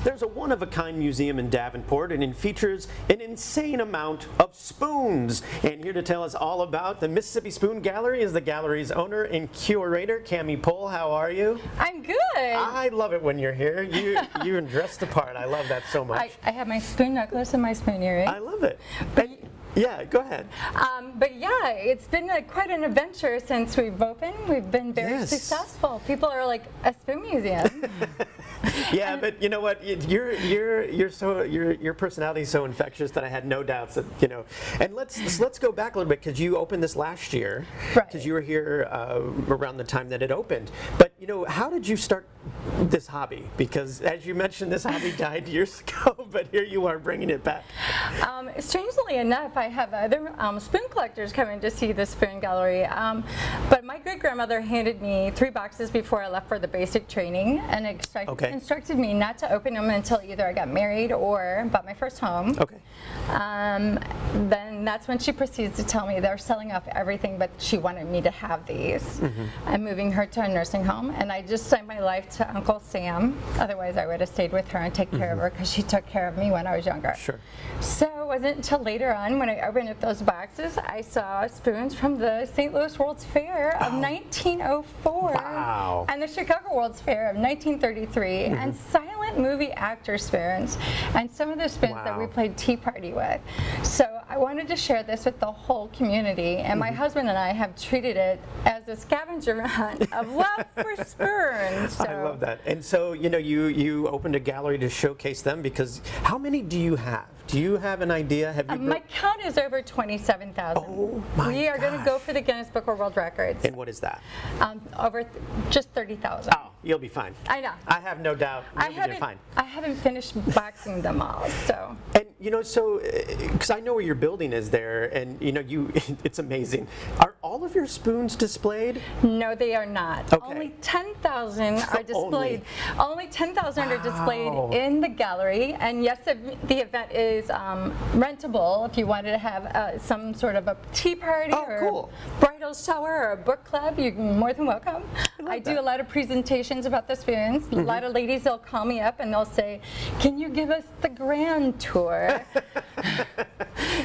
There's a one-of-a-kind museum in Davenport, and it features an insane amount of spoons. And here to tell us all about the Mississippi Spoon Gallery is the gallery's owner and curator, Cammie Pohl. How are you? I'm good. I love it when you're here. You're dressed the part. I love that so much. I have my spoon necklace and my spoon earring. I love it. Yeah, go ahead. But yeah, it's been quite an adventure since we've opened. We've been very successful. People are like, a spoon museum. Yeah, but you know what? Your personality is so infectious that I had no doubts that And let's go back a little bit, because you opened this last year. Right. Because you were here around the time that it opened. But how did you start this hobby? Because as you mentioned, this hobby died years ago, but here you are bringing it back. Strangely enough, I have other spoon collectors coming to see the spoon gallery. But my great-grandmother handed me 3 boxes before I left for the basic training, and instructed me not to open them until either I got married or bought my first home. Okay. Then that's when she proceeds to tell me they're selling off everything, but she wanted me to have these. Mm-hmm. I'm moving her to a nursing home, and I just signed my life to Uncle Sam. Otherwise, I would have stayed with her and taken care of her, because she took care of me when I was younger. Sure. So it wasn't until later on, when I opened up those boxes, I saw spoons from the St. Louis World's Fair of 1904. Wow. And the Chicago World's Fair of 1933, and silent movie actor spoons, and some of the spoons that we played Tea Party with. So I wanted to share this with the whole community, and my husband and I have treated it as a scavenger hunt of love for spoons. So. I love that. And so, you opened a gallery to showcase them, because how many do you have? Do you have an idea? Have you my count is over 27,000. Oh my We are going to go for the Guinness Book of World Records. And what is that? Over just 30,000. Oh, you'll be fine. I know. I have no doubt. I haven't finished boxing them all, so. And so because I know where your building is there, and it's amazing. Are all of your spoons displayed? No, they are not. Okay. Only 10,000 are displayed. Only 10,000 are displayed in the gallery, and yes, the event is rentable if you wanted to have some sort of a tea party or bridal shower or a book club. You're more than welcome. I do a lot of presentations about the spoons. A lot of ladies, they'll call me up and they'll say, "Can you give us the grand tour?"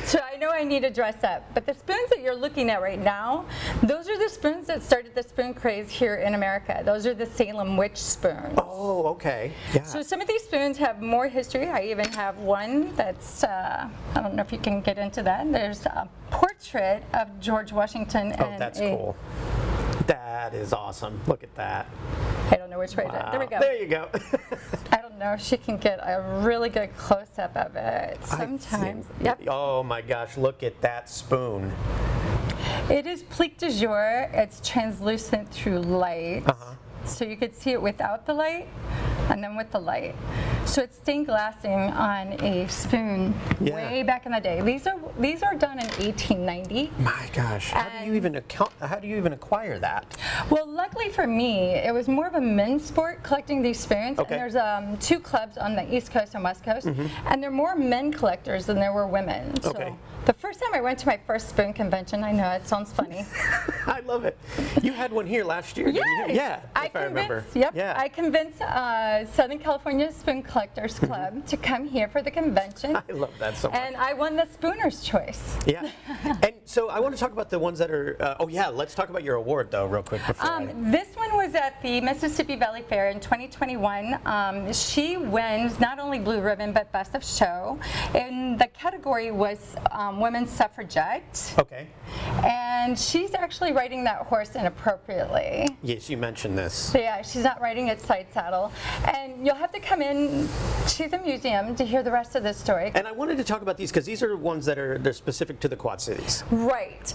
So I know I need to dress up. But the spoons that you're looking at right now, those are the spoons that started the spoon craze here in America. Those are the Salem witch spoons. Oh, okay. Yeah. So some of these spoons have more history. I even have one that's, I don't know if you can get into that. There's a portrait of George Washington. Oh, that's cool. That is awesome. Look at that. I don't know which way to. There we go. There you go. I don't know if she can get a really good close-up of it. Sometimes. Yep. Oh my gosh, look at that spoon. It is plique de jour. It's translucent through light. So you could see it without the light and then with the light. So it's stained glassing on a spoon way back in the day. These are done in 1890. My gosh, how do you even acquire that? Well, luckily for me, it was more of a men's sport collecting these spoons. Okay. And there's 2 clubs on the East Coast and West Coast, and there are more men collectors than there were women. Okay. So the first time I went to my first spoon convention, I know it sounds funny. I love it. You had one here last year, didn't you? Yeah, if I remember. Yep. Yeah. I convinced Southern California Spoon Collectors Club to come here for the convention. I love that so much. And I won the Spooner's Choice. Yeah. And so I want to talk about the ones that are, let's talk about your award though real quick before This one was at the Mississippi Valley Fair in 2021. She wins not only Blue Ribbon, but Best of Show. And the category was Women's Suffragette. Okay. And she's actually riding that horse inappropriately. Yes, you mentioned this. So yeah, she's not riding it side saddle. And you'll have to come in to the museum to hear the rest of the story. And I wanted to talk about these because these are ones that they're specific to the Quad Cities. Right.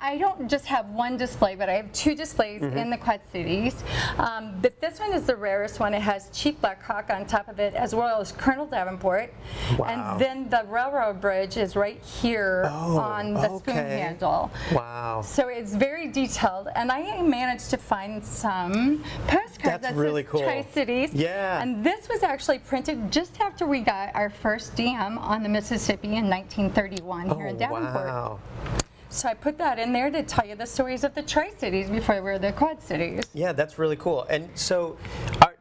I don't just have one display, but I have 2 displays in the Quad Cities. But this one is the rarest one. It has Chief Black Hawk on top of it, as well as Colonel Davenport. Wow. And then the railroad bridge is right here on the spoon handle. Wow. So it's very detailed. And I managed to find some postcards that really cool. Tri-Cities. Yeah. And this was actually printed just after we got our first dam on the Mississippi in 1931 here in Davenport. Wow. So I put that in there to tell you the stories of the Tri-Cities before we were the Quad Cities. Yeah, that's really cool. And so,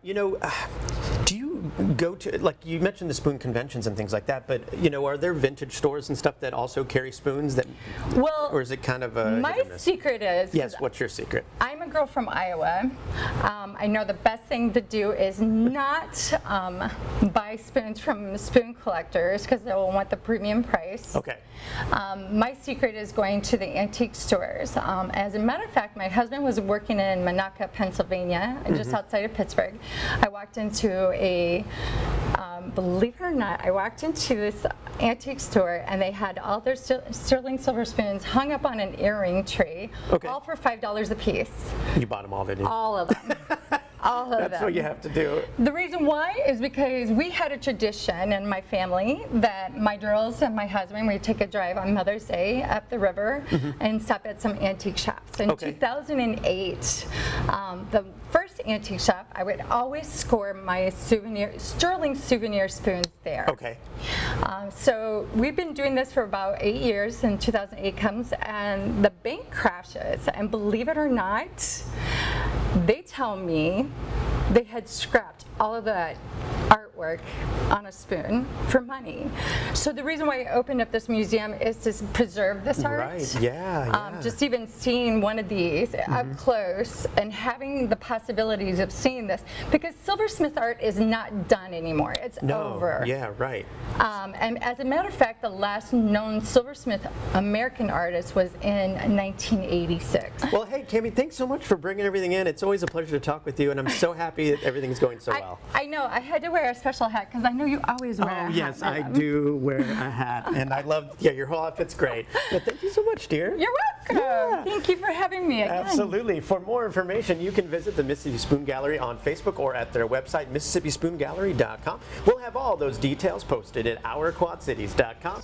do you go to, like you mentioned the spoon conventions and things like that, but are there vintage stores and stuff that also carry spoons that, well, or is it kind of a my hit or miss? secret is, Yes, what's your secret? I'm a girl from Iowa. I know the best thing to do is not buy spoons from spoon collectors because they will want the premium price. Okay. My secret is going to the antique stores. As a matter of fact, my husband was working in Monaca, Pennsylvania, just outside of Pittsburgh. I walked into believe it or not, I walked into this antique store and they had all their sterling silver spoons hung up on an earring tree, all for $5 a piece. You bought them all, didn't you? All of them. All of them. That's what you have to do. The reason why is because we had a tradition in my family that my girls and my husband, we'd take a drive on Mother's Day up the river and stop at some antique shops. In 2008, the first antique shop, I would always score my sterling souvenir spoons there. Okay. So we've been doing this for about 8 years, and 2008 comes and the bank crashes, and believe it or not, they tell me they had scrapped all of that artwork on a spoon for money. So the reason why I opened up this museum is to preserve this art. Right, yeah. Just even seeing one of these up close and having the possibilities of seeing this, because silversmith art is not done anymore. It's over. Yeah, right. And as a matter of fact, the last known silversmith American artist was in 1986. Well, hey, Cammie, thanks so much for bringing everything in. It's always a pleasure to talk with you, and I'm so happy that everything's going so well. I know. I had to wear a special hat because I know you always wear a hat. Oh, yes, I do wear a hat, and I love, your whole outfit's great. But thank you so much, dear. You're welcome. Yeah. Thank you for having me again. Absolutely. For more information, you can visit the Mississippi Spoon Gallery on Facebook or at their website, MississippiSpoonGallery.com. We'll have all those details posted at OurQuadCities.com.